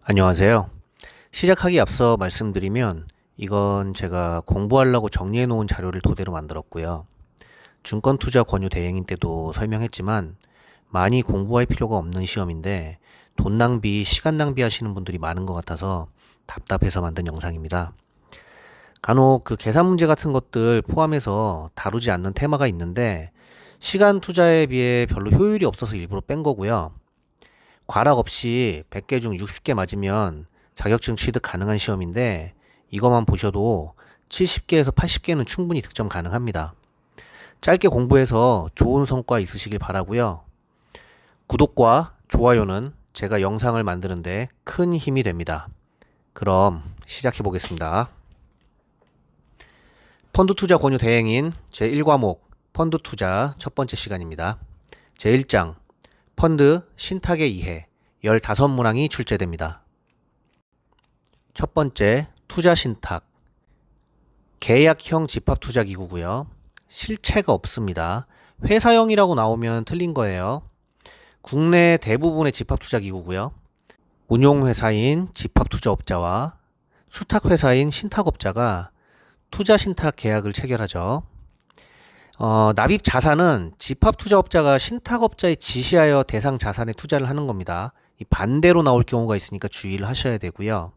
안녕하세요. 시작하기 앞서 말씀드리면 이건 제가 공부하려고 정리해 놓은 자료를 토대로 만들었고요. 증권투자 권유 대행인 때도 설명했지만 많이 공부할 필요가 없는 시험인데 돈 낭비, 시간 낭비 하시는 분들이 많은 것 같아서 답답해서 만든 영상입니다. 간혹 그 계산 문제 같은 것들 포함해서 다루지 않는 테마가 있는데 시간 투자에 비해 별로 효율이 없어서 일부러 뺀 거고요. 과락 없이 100개 중 60개 맞으면 자격증 취득 가능한 시험인데 이것만 보셔도 70개에서 80개는 충분히 득점 가능합니다. 짧게 공부해서 좋은 성과 있으시길 바라고요. 구독과 좋아요는 제가 영상을 만드는데 큰 힘이 됩니다. 그럼 시작해 보겠습니다. 펀드 투자 권유 대행인 제1과목 펀드 투자 첫 번째 시간입니다. 제1장 펀드 신탁의 이해 15문항이 출제됩니다. 첫 번째, 투자 신탁. 계약형 집합투자기구고요. 실체가 없습니다. 회사형이라고 나오면 틀린 거예요. 국내 대부분의 집합투자기구고요. 운용회사인 집합투자업자와 수탁회사인 신탁업자가 투자신탁 계약을 체결하죠. 납입 자산은 집합투자업자가 신탁업자에 지시하여 대상 자산에 투자를 하는 겁니다. 이 반대로 나올 경우가 있으니까 주의를 하셔야 되고요.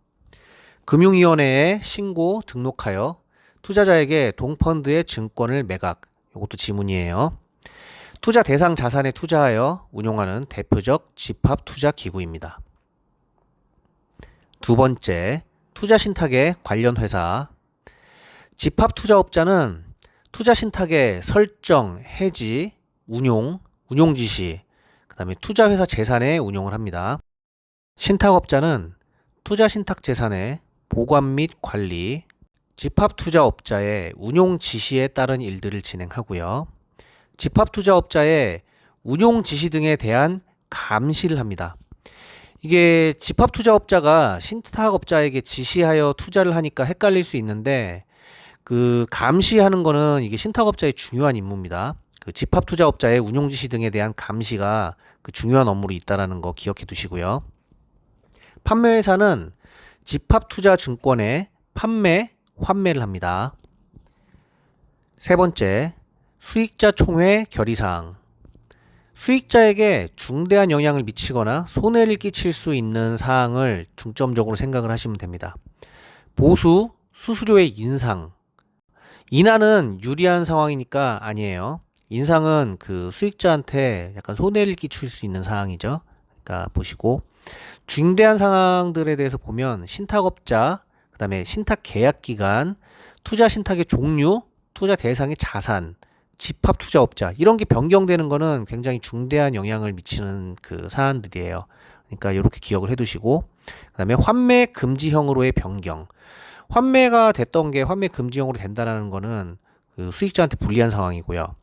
금융위원회에 신고 등록하여 투자자에게 동펀드의 증권을 매각, 이것도 지문이에요. 투자 대상 자산에 투자하여 운용하는 대표적 집합투자기구입니다. 두 번째, 투자신탁의 관련 회사. 집합투자업자는 투자신탁의 설정, 해지, 운용 지시, 그 다음에 투자회사 재산의 운용을 합니다. 신탁업자는 투자신탁 재산의 보관 및 관리, 집합투자업자의 운용 지시에 따른 일들을 진행하고요. 집합투자업자의 운용 지시 등에 대한 감시를 합니다. 이게 집합투자업자가 신탁업자에게 지시하여 투자를 하니까 헷갈릴 수 있는데 그 감시하는 거는 이게 신탁업자의 중요한 임무입니다. 그 집합투자업자의 운용지시 등에 대한 감시가 그 중요한 업무로 있다라는 거 기억해 두시고요. 판매회사는 집합투자증권의 판매, 환매를 합니다. 세 번째, 수익자 총회 결의사항. 수익자에게 중대한 영향을 미치거나 손해를 끼칠 수 있는 사항을 중점적으로 생각을 하시면 됩니다. 보수, 수수료의 인상. 인하는 유리한 상황이니까 아니에요. 인상은 그 수익자한테 약간 손해를 끼칠 수 있는 상황이죠. 그러니까 보시고 중대한 상황들에 대해서 보면 신탁업자, 그 다음에 신탁 계약 기간, 투자 신탁의 종류, 투자 대상의 자산, 집합 투자업자 이런 게 변경되는 거는 굉장히 중대한 영향을 미치는 그 사안들이에요. 그러니까 이렇게 기억을 해두시고 그 다음에 환매 금지형으로의 변경. 환매가 됐던 게 환매 금지형으로 된다는 거는 그 수익자한테 불리한 상황이고요.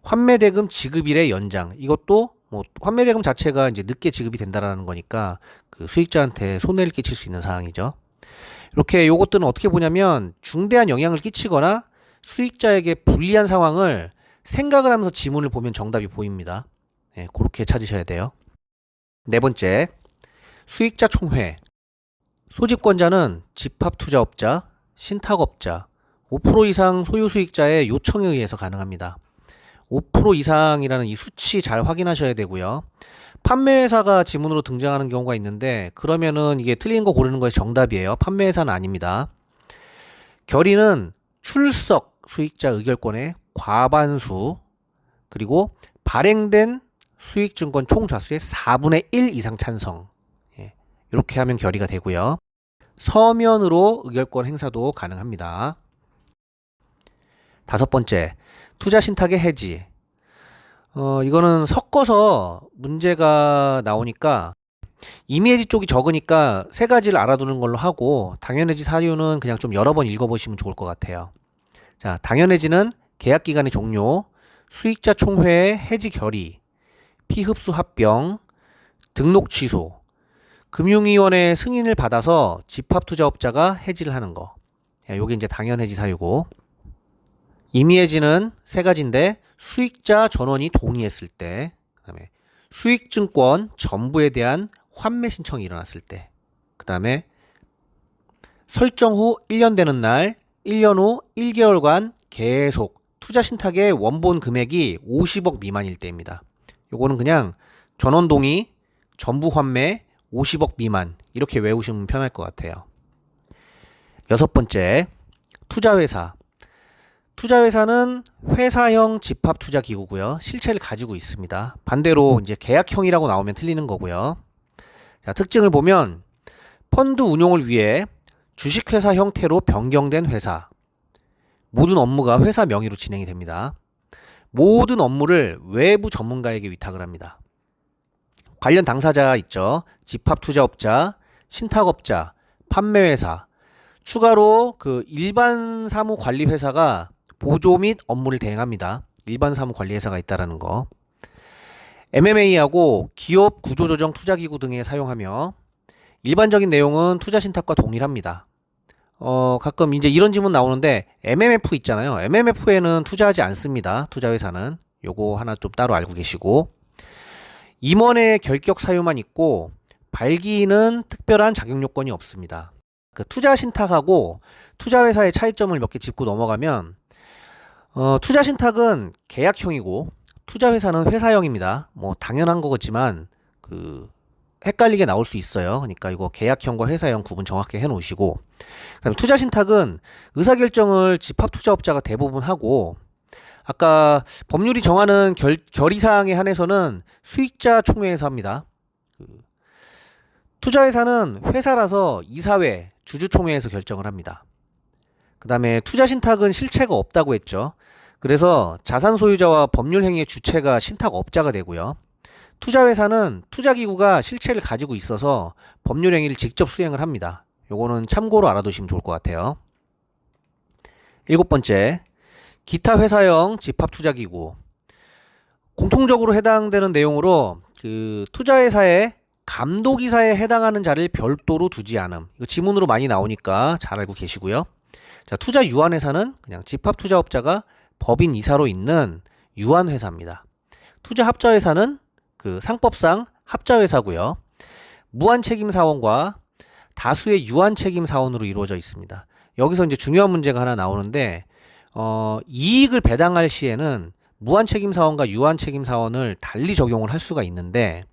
환매대금 지급일의 연장. 이것도 뭐 환매대금 자체가 이제 늦게 지급이 된다는 거니까 그 수익자한테 손해를 끼칠 수 있는 상황이죠. 이렇게 요것들은 어떻게 보냐면 중대한 영향을 끼치거나 수익자에게 불리한 상황을 생각을 하면서 지문을 보면 정답이 보입니다. 네, 그렇게 찾으셔야 돼요. 네 번째, 수익자 총회. 소집권자는 집합투자업자, 신탁업자, 5% 이상 소유 수익자의 요청에 의해서 가능합니다. 5% 이상이라는 이 수치 잘 확인하셔야 되고요. 판매회사가 지문으로 등장하는 경우가 있는데 그러면은 이게 틀린 거 고르는 것이 정답이에요. 판매회사는 아닙니다. 결의는 출석 수익자 의결권의 과반수 그리고 발행된 수익증권 총좌수의 4분의 1 이상 찬성. 이렇게 하면 결의가 되고요. 서면으로 의결권 행사도 가능합니다. 다섯 번째, 투자신탁의 해지. 이거는 섞어서 문제가 나오니까 임의해지 쪽이 적으니까 세 가지를 알아두는 걸로 하고 당연해지 사유는 그냥 좀 여러 번 읽어보시면 좋을 것 같아요. 자, 당연해지는 계약기간의 종료, 수익자 총회의 해지 결의, 피흡수 합병, 등록 취소, 금융위원회 승인을 받아서 집합투자업자가 해지를 하는 거. 요게 이제 당연해지 사유고. 임의해지는 세 가지인데 수익자 전원이 동의했을 때, 그다음에 수익증권 전부에 대한 환매 신청이 일어났을 때, 그 다음에 설정 후 1년 되는 날 1년 후 1개월간 계속 투자 신탁의 원본 금액이 50억 미만일 때입니다. 요거는 그냥 전원 동의, 전부 환매 50억 미만 이렇게 외우시면 편할 것 같아요. 여섯 번째, 투자회사. 투자회사는 회사형 집합투자기구고요. 실체를 가지고 있습니다. 반대로 이제 계약형이라고 나오면 틀리는 거고요. 자, 특징을 보면 펀드 운용을 위해 주식회사 형태로 변경된 회사. 모든 업무가 회사 명의로 진행이 됩니다. 모든 업무를 외부 전문가에게 위탁을 합니다. 관련 당사자 있죠. 집합투자업자, 신탁업자, 판매회사. 추가로 그 일반 사무관리회사가 보조 및 업무를 대행합니다. 일반 사무관리회사가 있다라는 거. MMA하고 기업 구조조정 투자기구 등에 사용하며 일반적인 내용은 투자신탁과 동일합니다. 가끔 이제 이런 질문 나오는데 MMF 있잖아요. MMF에는 투자하지 않습니다. 투자회사는. 요거 하나 좀 따로 알고 계시고, 임원의 결격 사유만 있고 발기인은 특별한 자격 요건이 없습니다. 그 투자신탁하고 투자회사의 차이점을 몇 개 짚고 넘어가면, 투자신탁은 계약형이고 투자회사는 회사형입니다. 뭐 당연한 거겠지만 헷갈리게 나올 수 있어요. 그러니까 이거 계약형과 회사형 구분 정확히 해 놓으시고, 그다음에 투자신탁은 의사결정을 집합투자업자가 대부분 하고, 아까 법률이 정하는 결의사항에 한해서는 수익자 총회에서 합니다. 투자회사는 회사라서 이사회, 주주총회에서 결정을 합니다. 그 다음에 투자신탁은 실체가 없다고 했죠. 그래서 자산 소유자와 법률행위의 주체가 신탁업자가 되고요. 투자회사는 투자기구가 실체를 가지고 있어서 법률행위를 직접 수행을 합니다. 요거는 참고로 알아두시면 좋을 것 같아요. 일곱 번째, 기타 회사형 집합투자기구. 공통적으로 해당되는 내용으로 투자회사의 감독이사에 해당하는 자를 별도로 두지 않음. 이거 지문으로 많이 나오니까 잘 알고 계시고요. 자, 투자유한회사는 그냥 집합투자업자가 법인 이사로 있는 유한회사입니다. 투자합자회사는 상법상 합자회사고요. 무한책임사원과 다수의 유한책임사원으로 이루어져 있습니다. 여기서 이제 중요한 문제가 하나 나오는데, 이익을 배당할 시에는 무한책임사원과 유한책임사원을 달리 적용을 할 수가 있는데,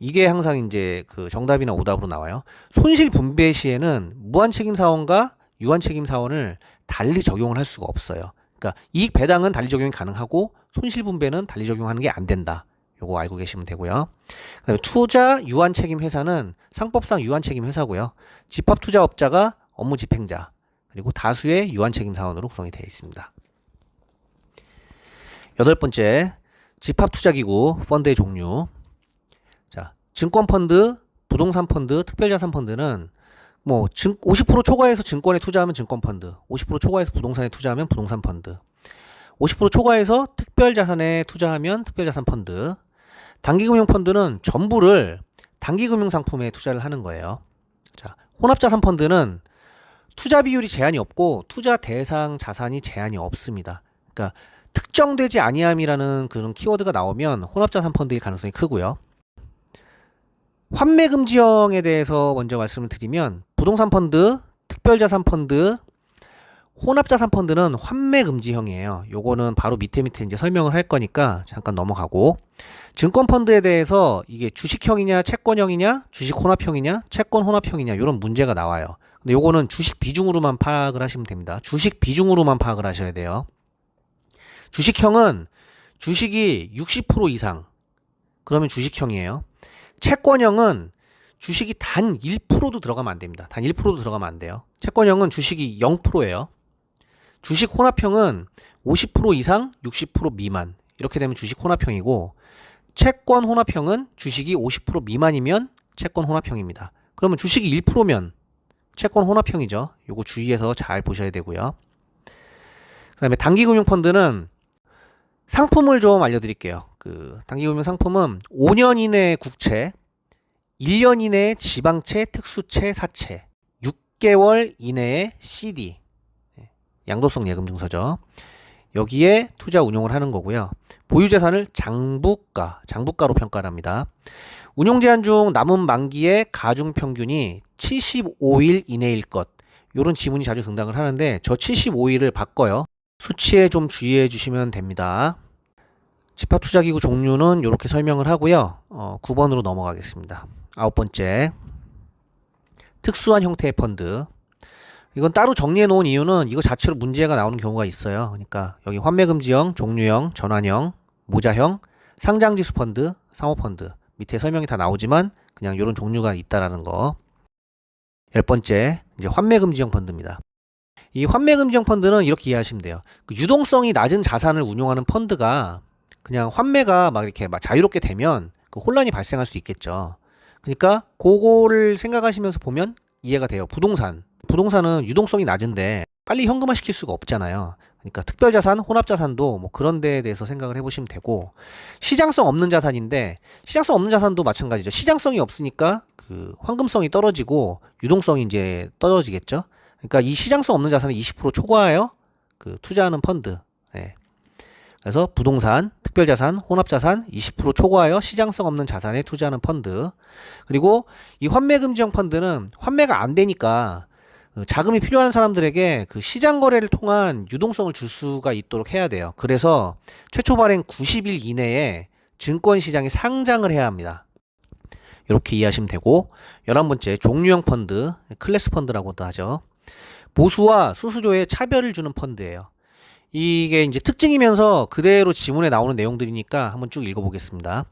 이게 항상 이제 정답이나 오답으로 나와요. 손실 분배 시에는 무한책임사원과 유한책임사원을 달리 적용을 할 수가 없어요. 그러니까 이익 배당은 달리 적용이 가능하고 손실 분배는 달리 적용하는 게 안 된다. 요거 알고 계시면 되고요. 그다음에 투자 유한책임 회사는 상법상 유한책임 회사고요. 집합투자업자가 업무 집행자, 그리고 다수의 유한책임 사원으로 구성이 되어 있습니다. 여덟 번째, 집합투자기구 펀드의 종류. 자, 증권펀드, 부동산펀드, 특별자산펀드는 50% 초과해서 증권에 투자하면 증권펀드, 50% 초과해서 부동산에 투자하면 부동산펀드, 50% 초과해서 특별자산에 투자하면 특별자산펀드. 단기금융펀드는 전부를 단기금융상품에 투자를 하는 거예요. 자, 혼합자산펀드는 투자 비율이 제한이 없고 투자 대상 자산이 제한이 없습니다. 그러니까 특정되지 아니함이라는 그런 키워드가 나오면 혼합자산펀드일 가능성이 크고요. 환매금지형에 대해서 먼저 말씀을 드리면, 부동산펀드, 특별자산펀드, 혼합자산펀드는 환매금지형이에요. 요거는 바로 밑에 이제 설명을 할 거니까 잠깐 넘어가고, 증권펀드에 대해서 이게 주식형이냐 채권형이냐, 주식 혼합형이냐 채권 혼합형이냐 이런 문제가 나와요. 근데 요거는 주식 비중으로만 파악을 하시면 됩니다. 주식 비중으로만 파악을 하셔야 돼요. 주식형은 주식이 60% 이상 그러면 주식형이에요. 채권형은 주식이 단 1%도 들어가면 안 됩니다. 단 1%도 들어가면 안 돼요. 채권형은 주식이 0%예요. 주식 혼합형은 50% 이상 60% 미만 이렇게 되면 주식 혼합형이고, 채권 혼합형은 주식이 50% 미만이면 채권 혼합형입니다. 그러면 주식이 1%면 채권 혼합형이죠. 요거 주의해서 잘 보셔야 되고요. 그 다음에 단기금융펀드는 상품을 좀 알려드릴게요. 단기금융 상품은 5년 이내 국채, 1년 이내에 지방채, 특수채, 사채, 6개월 이내에 CD, 양도성 예금 증서죠. 여기에 투자 운용을 하는 거고요. 보유 재산을 장부가로 평가를 합니다. 운용 제한 중 남은 만기의 가중 평균이 75일 이내일 것. 이런 지문이 자주 등장을 하는데 저 75일을 바꿔요. 수치에 좀 주의해 주시면 됩니다. 집합투자기구 종류는 이렇게 설명을 하고요. 9번으로 넘어가겠습니다. 9번째, 특수한 형태의 펀드. 이건 따로 정리해 놓은 이유는 이거 자체로 문제가 나오는 경우가 있어요. 그러니까 여기 환매금지형, 종류형, 전환형, 모자형, 상장지수 펀드, 사모펀드 밑에 설명이 다 나오지만 그냥 이런 종류가 있다라는 거. 10번째, 이제 환매금지형 펀드입니다. 이 환매금지형 펀드는 이렇게 이해하시면 돼요. 그 유동성이 낮은 자산을 운용하는 펀드가 그냥 환매가 막 이렇게 막 자유롭게 되면 그 혼란이 발생할 수 있겠죠. 그러니까 그거를 생각하시면서 보면 이해가 돼요. 부동산은 유동성이 낮은데 빨리 현금화 시킬 수가 없잖아요. 그러니까 특별자산, 혼합자산도 뭐 그런 데에 대해서 생각을 해보시면 되고, 시장성 없는 자산인데 시장성 없는 자산도 마찬가지죠. 시장성이 없으니까 그 황금성이 떨어지고 유동성이 이제 떨어지겠죠. 그러니까 이 시장성 없는 자산을 20% 초과하여 그 투자하는 펀드. 네. 그래서 부동산, 특별자산, 혼합자산 20% 초과하여 시장성 없는 자산에 투자하는 펀드. 그리고 이 환매금지형 펀드는 환매가 안 되니까 자금이 필요한 사람들에게 그 시장 거래를 통한 유동성을 줄 수가 있도록 해야 돼요. 그래서 최초 발행 90일 이내에 증권시장에 상장을 해야 합니다. 이렇게 이해하시면 되고, 11번째, 종류형 펀드, 클래스 펀드라고도 하죠. 보수와 수수료에 차별을 주는 펀드예요. 이게 이제 특징이면서 그대로 지문에 나오는 내용들이니까 한번 쭉 읽어보겠습니다.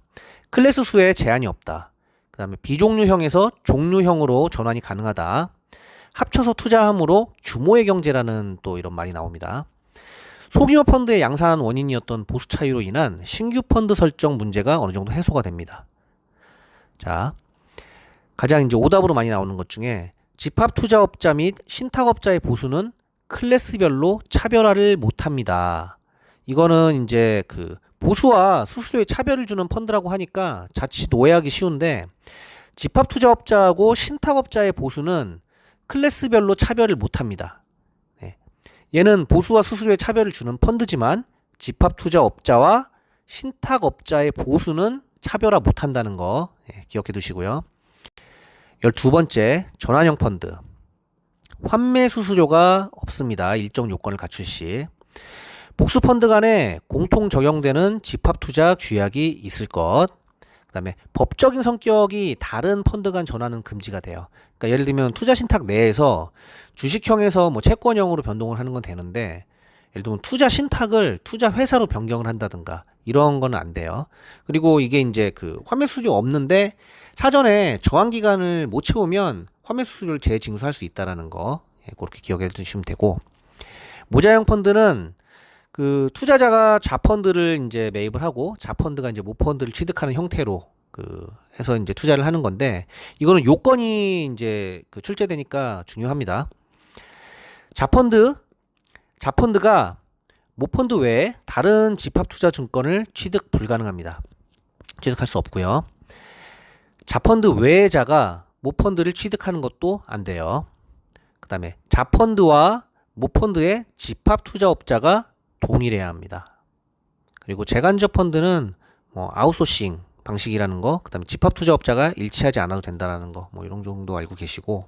클래스 수에 제한이 없다. 그 다음에 비종류형에서 종류형으로 전환이 가능하다. 합쳐서 투자함으로 규모의 경제라는 또 이런 말이 나옵니다. 소규모 펀드의 양산 원인이었던 보수 차이로 인한 신규 펀드 설정 문제가 어느 정도 해소가 됩니다. 자, 가장 이제 오답으로 많이 나오는 것 중에 집합 투자업자 및 신탁업자의 보수는 클래스별로 차별화를 못합니다. 이거는 이제 그 보수와 수수료에 차별을 주는 펀드라고 하니까 자칫 오해하기 쉬운데, 집합 투자업자하고 신탁업자의 보수는 클래스별로 차별을 못합니다. 네. 얘는 보수와 수수료에 차별을 주는 펀드지만 집합 투자업자와 신탁업자의 보수는 차별화 못한다는 거 기억해 두시고요. 12번째, 전환형 펀드. 환매 수수료가 없습니다. 일정 요건을 갖출 시. 복수 펀드 간에 공통 적용되는 집합 투자 규약이 있을 것. 그 다음에 법적인 성격이 다른 펀드 간 전환은 금지가 돼요. 그러니까 예를 들면 투자 신탁 내에서 주식형에서 뭐 채권형으로 변동을 하는 건 되는데, 예를 들면 투자 신탁을 투자 회사로 변경을 한다든가 이런 거는 안 돼요. 그리고 이게 이제 그 환매 수수료 없는데 사전에 저항 기간을 못 채우면 환매 수수료를 재징수할 수 있다라는 거 그렇게 기억해 두시면 되고, 모자형 펀드는 그 투자자가 자펀드를 이제 매입을 하고 자펀드가 이제 모펀드를 취득하는 형태로 그 해서 이제 투자를 하는 건데, 이거는 요건이 이제 그 출제되니까 중요합니다. 자펀드가 모펀드 외에 다른 집합투자증권을 취득 불가능합니다. 취득할 수 없고요. 자펀드 외자가 모펀드를 취득하는 것도 안 돼요. 그 다음에 자펀드와 모펀드의 집합투자업자가 동일해야 합니다. 그리고 재간접 펀드는 뭐 아웃소싱 방식이라는 거, 그 다음에 집합투자업자가 일치하지 않아도 된다는 거, 뭐 이런 정도 알고 계시고,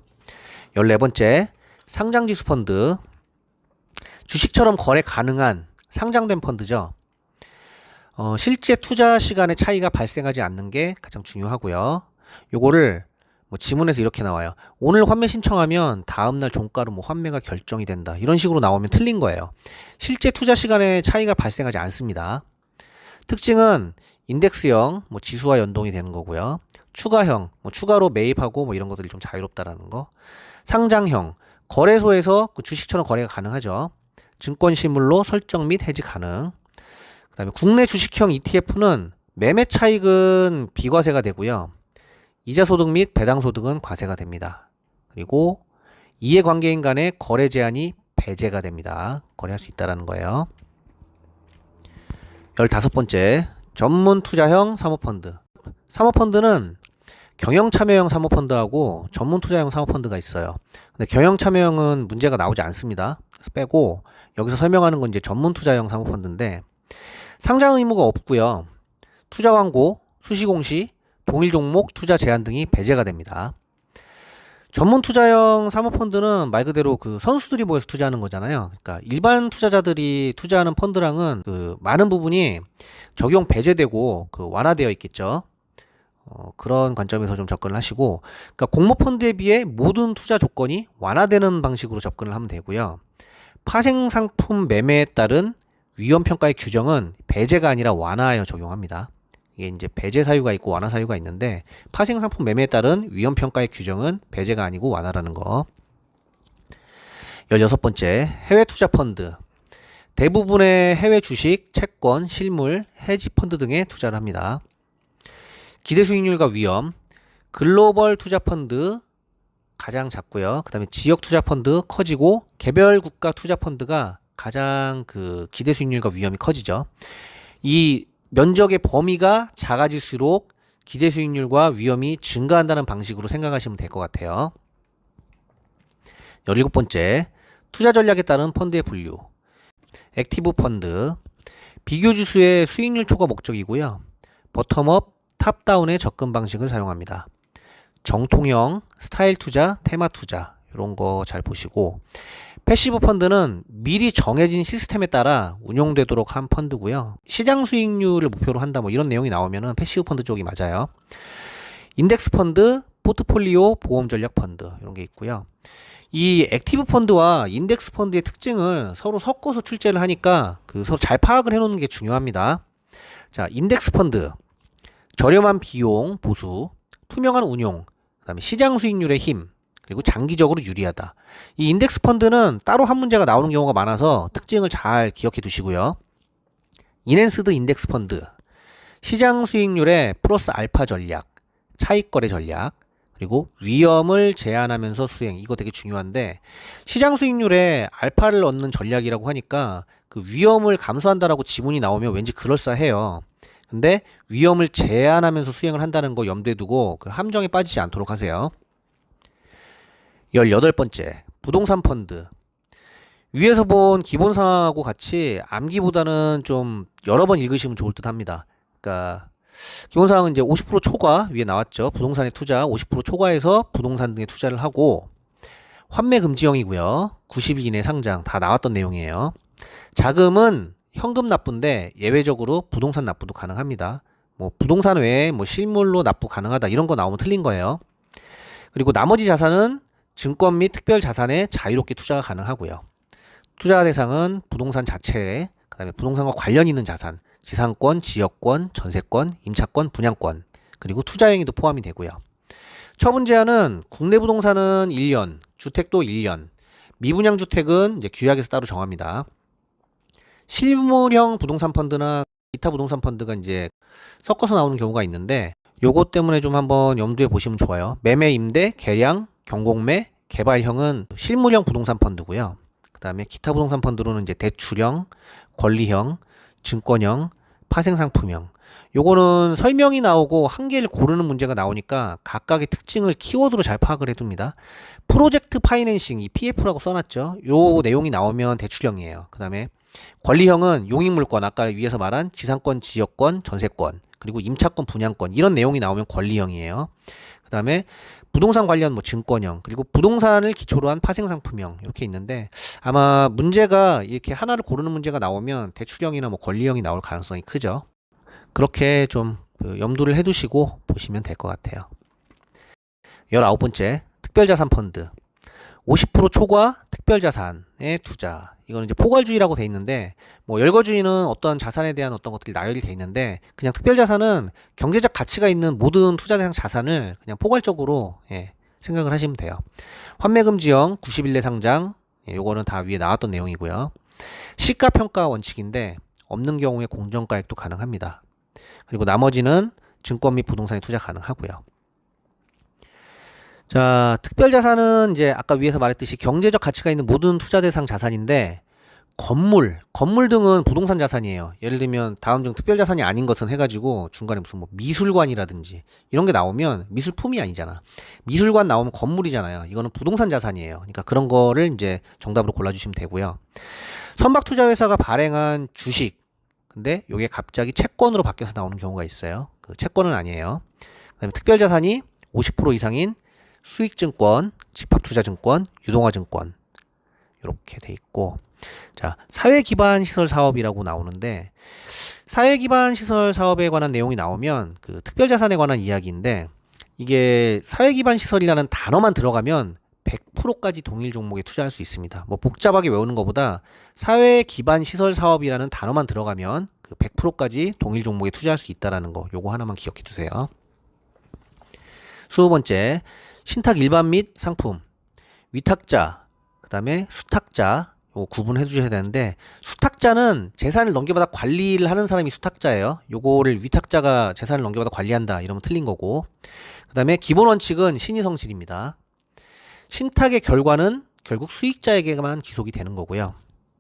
14번째, 상장지수 펀드. 주식처럼 거래 가능한 상장된 펀드죠. 실제 투자 시간의 차이가 발생하지 않는 게 가장 중요하고요. 요거를 뭐 지문에서 이렇게 나와요. 오늘 환매 신청하면 다음날 종가로 뭐 환매가 결정이 된다. 이런 식으로 나오면 틀린 거예요. 실제 투자 시간의 차이가 발생하지 않습니다. 특징은 인덱스형, 뭐 지수와 연동이 되는 거고요. 추가형, 뭐 추가로 매입하고 뭐 이런 것들이 좀 자유롭다라는 거. 상장형, 거래소에서 그 주식처럼 거래가 가능하죠. 증권시물로 설정 및 해지 가능. 그 다음에 국내 주식형 ETF는 매매 차익은 비과세가 되고요. 이자소득 및 배당소득은 과세가 됩니다. 그리고 이해관계인 간의 거래 제한이 배제가 됩니다. 거래할 수 있다는 거예요. 15번째, 전문 투자형 사모펀드. 사모펀드는 경영참여형 사모펀드하고 전문 투자형 사모펀드가 있어요. 근데 경영참여형은 문제가 나오지 않습니다. 그래서 빼고 여기서 설명하는 건 이제 전문 투자형 사모펀드인데, 상장 의무가 없고요. 투자 광고, 수시 공시, 동일 종목 투자 제한 등이 배제가 됩니다. 전문 투자형 사모펀드는 말 그대로 그 선수들이 모여서 투자하는 거잖아요. 그러니까 일반 투자자들이 투자하는 펀드랑은 그 많은 부분이 적용 배제되고 그 완화되어 있겠죠. 그런 관점에서 좀 접근을 하시고, 그러니까 공모펀드에 비해 모든 투자 조건이 완화되는 방식으로 접근을 하면 되고요. 파생 상품 매매에 따른 위험 평가의 규정은 배제가 아니라 완화하여 적용합니다. 이게 이제 배제 사유가 있고 완화 사유가 있는데, 파생 상품 매매에 따른 위험 평가의 규정은 배제가 아니고 완화라는 거. 16번째, 해외 투자 펀드. 대부분의 해외 주식, 채권, 실물, 헤지 펀드 등에 투자를 합니다. 기대 수익률과 위험. 글로벌 투자 펀드 가장 작고요. 그다음에 지역 투자 펀드 커지고, 개별 국가 투자 펀드가 가장 그 기대 수익률과 위험이 커지죠. 이 면적의 범위가 작아질수록 기대 수익률과 위험이 증가한다는 방식으로 생각하시면 될 것 같아요. 17번째, 투자 전략에 따른 펀드의 분류. 액티브 펀드. 비교 지수의 수익률 초과 목적이고요. 버텀업, 탑다운의 접근 방식을 사용합니다. 정통형, 스타일 투자, 테마 투자 이런 거 잘 보시고, 패시브 펀드는 미리 정해진 시스템에 따라 운용되도록 한 펀드고요. 시장 수익률을 목표로 한다 뭐 이런 내용이 나오면은 패시브 펀드 쪽이 맞아요. 인덱스 펀드, 포트폴리오 보험 전략 펀드 이런 게 있고요. 이 액티브 펀드와 인덱스 펀드의 특징을 서로 섞어서 출제를 하니까 그 서로 잘 파악을 해놓는 게 중요합니다. 자, 인덱스 펀드. 저렴한 비용 보수, 투명한 운용, 그다음에 시장 수익률의 힘, 그리고 장기적으로 유리하다. 이 인덱스 펀드는 따로 한 문제가 나오는 경우가 많아서 특징을 잘 기억해 두시고요. 인핸스드 인덱스 펀드. 시장 수익률의 플러스 알파 전략, 차익 거래 전략, 그리고 위험을 제한하면서 수행. 이거 되게 중요한데, 시장 수익률에 알파를 얻는 전략이라고 하니까 그 위험을 감수한다라고 지문이 나오면 왠지 그럴싸해요. 근데 위험을 제한하면서 수행을 한다는 거 염두에 두고 그 함정에 빠지지 않도록 하세요. 18번째, 부동산 펀드. 위에서 본 기본 상황하고 같이 암기보다는 좀 여러 번 읽으시면 좋을 듯 합니다. 그러니까 기본 상황은 이제 50% 초과 위에 나왔죠. 부동산에 투자 50% 초과해서 부동산 등에 투자를 하고, 환매 금지형이고요. 90일 이내 상장 다 나왔던 내용이에요. 자금은 현금 납부인데 예외적으로 부동산 납부도 가능합니다. 뭐 부동산 외에 뭐 실물로 납부 가능하다 이런 거 나오면 틀린 거예요. 그리고 나머지 자산은 증권 및 특별 자산에 자유롭게 투자가 가능하고요. 투자 대상은 부동산 자체에, 그다음에 부동산과 관련 있는 자산, 지상권, 지역권, 전세권, 임차권, 분양권, 그리고 투자행위도 포함이 되고요. 처분 제한은 국내 부동산은 1년, 주택도 1년, 미분양 주택은 이제 규약에서 따로 정합니다. 실물형 부동산 펀드나 기타 부동산 펀드가 이제 섞어서 나오는 경우가 있는데, 요것 때문에 좀 한번 염두에 보시면 좋아요. 매매, 임대, 계량, 경공매, 개발형은 실물형 부동산 펀드고요. 그 다음에 기타 부동산 펀드로는 이제 대출형, 권리형, 증권형, 파생상품형. 요거는 설명이 나오고 한 개를 고르는 문제가 나오니까 각각의 특징을 키워드로 잘 파악을 해둡니다. 프로젝트 파이낸싱, 이 PF라고 써놨죠. 요 내용이 나오면 대출형이에요. 그 다음에 권리형은 용익물권, 아까 위에서 말한 지상권, 지역권, 전세권, 그리고 임차권, 분양권 이런 내용이 나오면 권리형이에요. 그 다음에 부동산 관련 뭐 증권형, 그리고 부동산을 기초로 한 파생상품형 이렇게 있는데, 아마 문제가 이렇게 하나를 고르는 문제가 나오면 대출형이나 뭐 권리형이 나올 가능성이 크죠. 그렇게 좀 염두를 해두시고 보시면 될 것 같아요. 19번째, 특별자산 펀드. 50% 초과 특별자산에 투자. 이거는 이제 포괄주의라고 돼 있는데, 뭐 열거주의는 어떤 자산에 대한 어떤 것들이 나열이 돼 있는데, 그냥 특별자산은 경제적 가치가 있는 모든 투자 대상 자산을 그냥 포괄적으로 생각을 하시면 돼요. 환매금지형 90일 내 상장, 요거는 다 위에 나왔던 내용이고요. 시가평가 원칙인데 없는 경우에 공정가액도 가능합니다. 그리고 나머지는 증권 및 부동산에 투자 가능하고요. 자, 특별자산은 이제 아까 위에서 말했듯이 경제적 가치가 있는 모든 투자 대상 자산인데, 건물 등은 부동산 자산이에요. 예를 들면 다음 중 특별자산이 아닌 것은 해가지고 중간에 무슨 뭐 미술관이라든지 이런 게 나오면 미술품이 아니잖아. 미술관 나오면 건물이잖아요. 이거는 부동산 자산이에요. 그러니까 그런 거를 이제 정답으로 골라주시면 되고요. 선박투자회사가 발행한 주식, 근데 이게 갑자기 채권으로 바뀌어서 나오는 경우가 있어요. 그 채권은 아니에요. 그다음에 특별자산이 50% 이상인 수익증권, 집합투자증권, 유동화증권 이렇게 돼 있고, 자, 사회기반시설 사업이라고 나오는데, 사회기반시설 사업에 관한 내용이 나오면 그 특별자산에 관한 이야기인데, 이게 사회기반시설이라는 단어만 들어가면 100%까지 동일 종목에 투자할 수 있습니다. 뭐 복잡하게 외우는 것보다 사회기반시설 사업이라는 단어만 들어가면 그 100%까지 동일 종목에 투자할 수 있다라는 거, 요거 하나만 기억해 두세요. 20번째, 신탁 일반 및 상품, 위탁자, 그 다음에 수탁자, 요거 구분해 주셔야 되는데, 수탁자는 재산을 넘겨받아 관리를 하는 사람이 수탁자예요. 요거를 위탁자가 재산을 넘겨받아 관리한다 이러면 틀린 거고, 그 다음에 기본 원칙은 신의성실입니다. 신탁의 결과는 결국 수익자에게만 기속이 되는 거고요.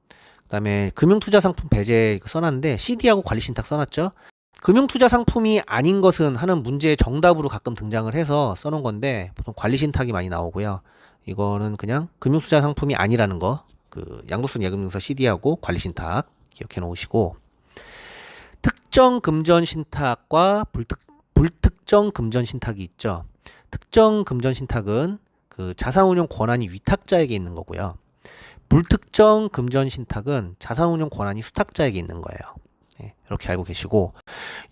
그 다음에 금융투자상품 배제 써놨는데 CD하고 관리신탁 써놨죠. 금융투자상품이 아닌 것은 하는 문제의 정답으로 가끔 등장을 해서 써놓은 건데, 보통 관리신탁이 많이 나오고요. 이거는 그냥 금융투자상품이 아니라는 거, 그 양도성 예금증서 CD하고 관리신탁 기억해 놓으시고, 특정 금전신탁과 불특정 금전신탁이 있죠. 특정 금전신탁은 그 자산운용 권한이 위탁자에게 있는 거고요. 불특정 금전신탁은 자산운용 권한이 수탁자에게 있는 거예요. 네, 이렇게 알고 계시고,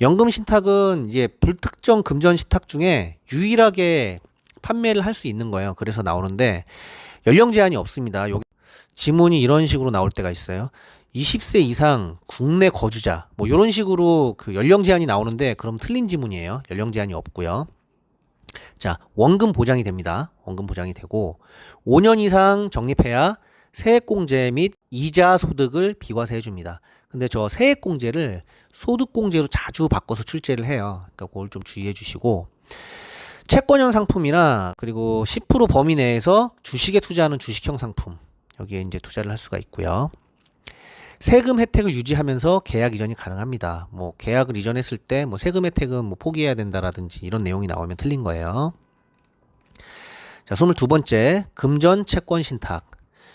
연금신탁은 이제 불특정 금전신탁 중에 유일하게 판매를 할 수 있는 거예요. 그래서 나오는데 연령 제한이 없습니다. 여기 지문이 이런 식으로 나올 때가 있어요. 20세 이상 국내 거주자, 뭐 이런 식으로 그 연령 제한이 나오는데, 그럼 틀린 지문이에요. 연령 제한이 없고요. 자, 원금 보장이 됩니다. 원금 보장이 되고, 5년 이상 적립해야 세액공제 및 이자 소득을 비과세해 줍니다. 근데 저 세액공제를 소득공제로 자주 바꿔서 출제를 해요. 그러니까 그걸 좀 주의해 주시고, 채권형 상품이나 그리고 10% 범위 내에서 주식에 투자하는 주식형 상품, 여기에 이제 투자를 할 수가 있고요. 세금 혜택을 유지하면서 계약 이전이 가능합니다. 뭐 계약을 이전했을 때 뭐 세금 혜택은 뭐 포기해야 된다라든지 이런 내용이 나오면 틀린 거예요. 자, 22번째, 금전 채권 신탁.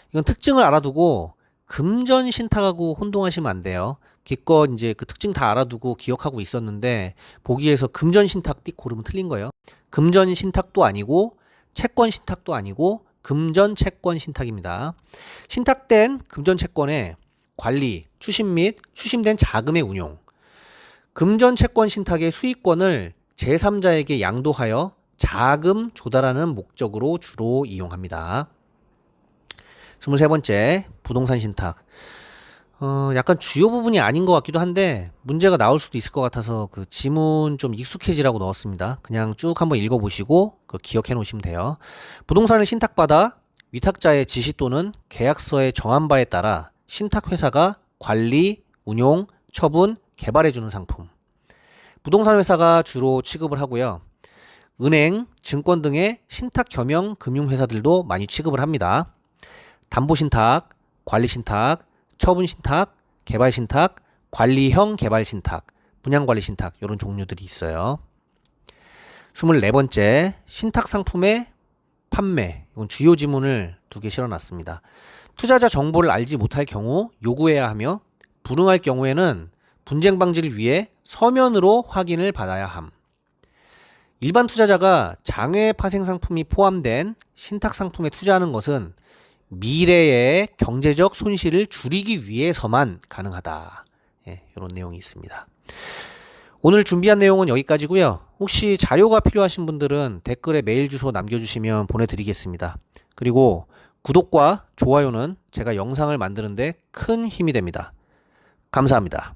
이건 특징을 알아두고 금전 신탁하고 혼동하시면 안 돼요. 기껏 이제 그 특징 다 알아두고 기억하고 있었는데 보기에서 금전 신탁 띡 고르면 틀린 거예요. 금전 신탁도 아니고 채권 신탁도 아니고 금전 채권 신탁입니다. 신탁된 금전 채권에 관리, 추심 및 추심된 자금의 운용, 금전 채권 신탁의 수익권을 제3자에게 양도하여 자금 조달하는 목적으로 주로 이용합니다. 23번째, 부동산 신탁. 약간 주요 부분이 아닌 것 같기도 한데 문제가 나올 수도 있을 것 같아서 그 지문 좀 익숙해지라고 넣었습니다. 그냥 쭉 한번 읽어보시고 그 기억해 놓으시면 돼요. 부동산을 신탁받아 위탁자의 지시 또는 계약서에 정한 바에 따라 신탁회사가 관리, 운용, 처분, 개발해주는 상품. 부동산 회사가 주로 취급을 하고요. 은행, 증권 등의 신탁 겸용 금융회사들도 많이 취급을 합니다. 담보신탁, 관리신탁, 처분신탁, 개발신탁, 관리형 개발신탁, 분양관리신탁 이런 종류들이 있어요. 24번째, 신탁상품의 판매. 이건 주요 지문을 2개 실어놨습니다. 투자자 정보를 알지 못할 경우 요구해야 하며, 불응할 경우에는 분쟁 방지를 위해 서면으로 확인을 받아야 함. 일반 투자자가 장외 파생 상품이 포함된 신탁 상품에 투자하는 것은 미래의 경제적 손실을 줄이기 위해서만 가능하다. 예, 이런 내용이 있습니다. 오늘 준비한 내용은 여기까지고요. 혹시 자료가 필요하신 분들은 댓글에 메일 주소 남겨주시면 보내드리겠습니다. 그리고 구독과 좋아요는 제가 영상을 만드는데 큰 힘이 됩니다. 감사합니다.